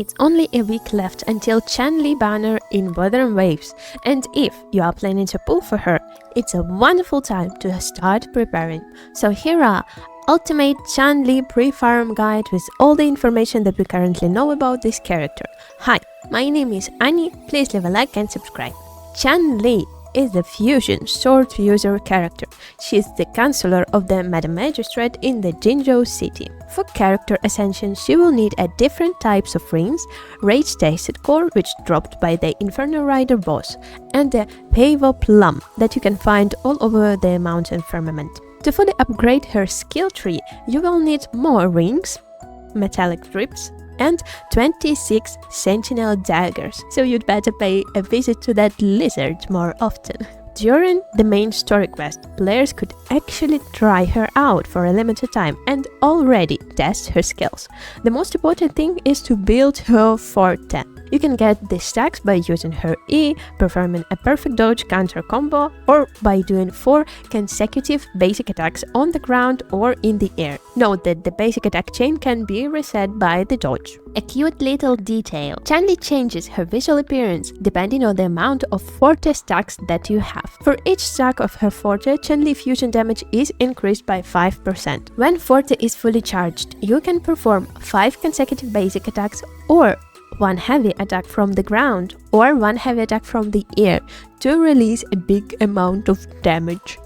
It's only a week left until Changli banner in Wuthering waves, and if you are planning to pull for her, it's a wonderful time to start preparing. So here are Ultimate Changli pre-farm guide with all the information that we currently know about this character. Hi, my name is Annie, please leave a like and subscribe. Changli is the fusion sword user character. She is the counselor of the Madam Magistrate in the Jinzhou city. For character Ascension, she will need a different types of rings, Rage Tasted Core, which dropped by the Inferno Rider boss, and the Pavo Plum that you can find all over the mountain firmament. To fully upgrade her skill tree, you will need more rings, metallic drips, and 26 sentinel daggers, so you'd better pay a visit to that lizard more often. During the main story quest, players could actually try her out for a limited time and already test her skills. The most important thing is to build her forte. You can get the stacks by using her E, performing a perfect dodge counter combo, or by doing 4 consecutive basic attacks on the ground or in the air. Note that the basic attack chain can be reset by the dodge. A cute little detail. Changli changes her visual appearance depending on the amount of Forte stacks that you have. For each stack of her Forte, Changli fusion damage is increased by 5%. When Forte is fully charged, you can perform 5 consecutive basic attacks or 1 heavy attack from the ground or 1 heavy attack from the air to release a big amount of damage.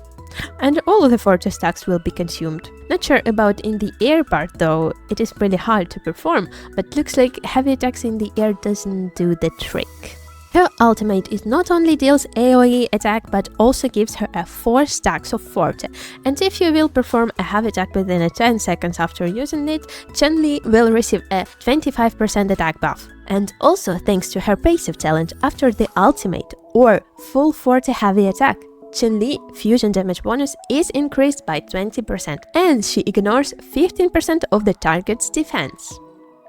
And all of the Forte stacks will be consumed. Not sure about in the air part though, it is pretty hard to perform, but looks like heavy attacks in the air doesn't do the trick. Her ultimate is not only deals AoE attack but also gives her a 4 stacks of Forte, and if you will perform a heavy attack within 10 seconds after using it, Changli will receive a 25% attack buff. And also thanks to her passive talent after the ultimate or full Forte heavy attack, Changli fusion damage bonus is increased by 20% and she ignores 15% of the target's defense.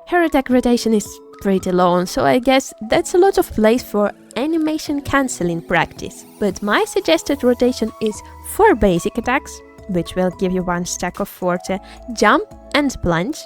Her attack rotation is pretty long, so I guess that's a lot of place for animation cancelling practice. But my suggested rotation is 4 basic attacks, which will give you 1 stack of Forte, jump and plunge,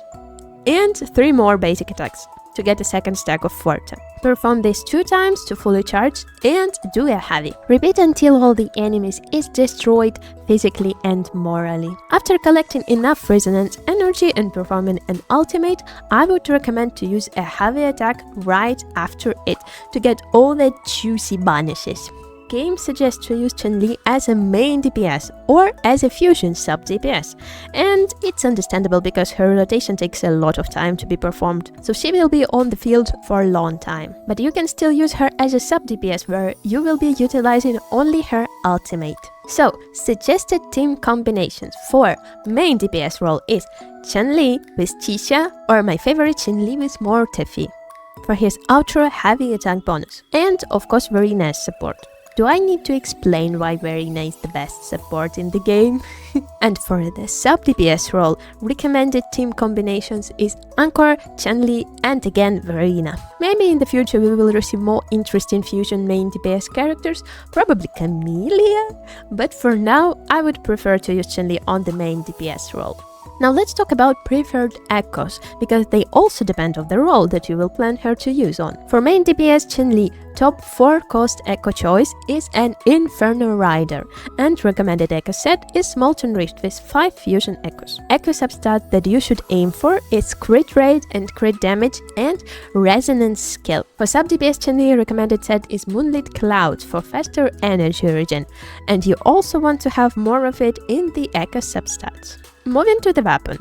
and 3 more basic attacks to get a 2nd stack of Forte. Perform this 2 times to fully charge and do a heavy. Repeat until all the enemies is destroyed physically and morally. After collecting enough resonance energy and performing an ultimate, I would recommend to use a heavy attack right after it to get all the juicy bonuses. Game suggests to use Changli as a main DPS or as a fusion sub DPS, and it's understandable because her rotation takes a lot of time to be performed, so she will be on the field for a long time. But you can still use her as a sub DPS where you will be utilizing only her ultimate. So, suggested team combinations for main DPS role is Changli with Qixia or my favorite Changli with Mortefi for his ultra heavy attack bonus, and of course Verena as support. Do I need to explain why Verena is the best support in the game? And for the sub DPS role, recommended team combinations is Anchor, Changli, and again Verena. Maybe in the future we will receive more interesting fusion main DPS characters, probably Camellia, but for now I would prefer to use Changli on the main DPS role. Now let's talk about preferred echoes, because they also depend on the role that you will plan her to use on. For main DPS Changli, top 4 cost echo choice is an Inferno Rider, and recommended echo set is Molten Rift with 5 fusion echoes. Echo substat that you should aim for is crit rate and crit damage and resonance skill. For sub DPS Changli, recommended set is Moonlit Clouds for faster energy regen, and you also want to have more of it in the echo substats. Moving to the weapon.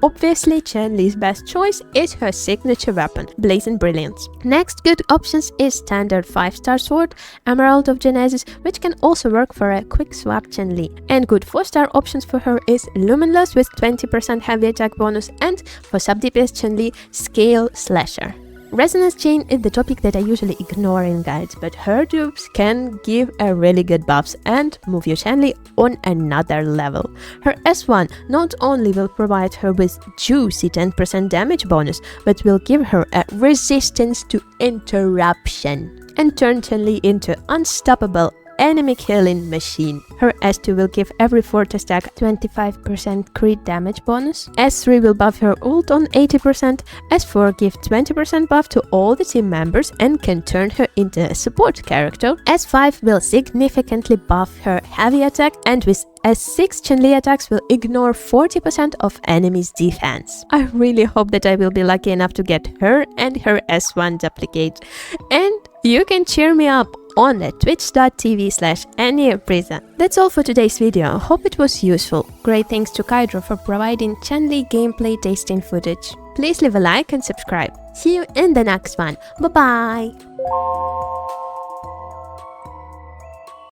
Obviously, Changli's best choice is her signature weapon, Blazing Brilliance. Next good options is standard 5-star sword, Emerald of Genesis, which can also work for a quick swap Changli. And good 4-star options for her is Luminous with 20% heavy attack bonus, and for sub DPS Changli, Scale Slasher. Resonance chain is the topic that I usually ignore in guides, but her dupes can give a really good buffs and move your Changli on another level. Her S1 not only will provide her with juicy 10% damage bonus, but will give her a resistance to interruption and turn Changli into unstoppable enemy killing machine. Her S2 will give every forte stack 25% crit damage bonus. S3 will buff her ult on 80%. S4 give 20% buff to all the team members and can turn her into a support character. S5 will significantly buff her heavy attack, and with S6 Changli attacks will ignore 40% of enemies' defense. I really hope that I will be lucky enough to get her and her S1 duplicate. And you can cheer me up on twitch.tv/AnniePrison. That's all for today's video. Hope it was useful. Great thanks to Kydro for providing Changli gameplay tasting footage. Please leave a like and subscribe. See you in the next one. Bye bye!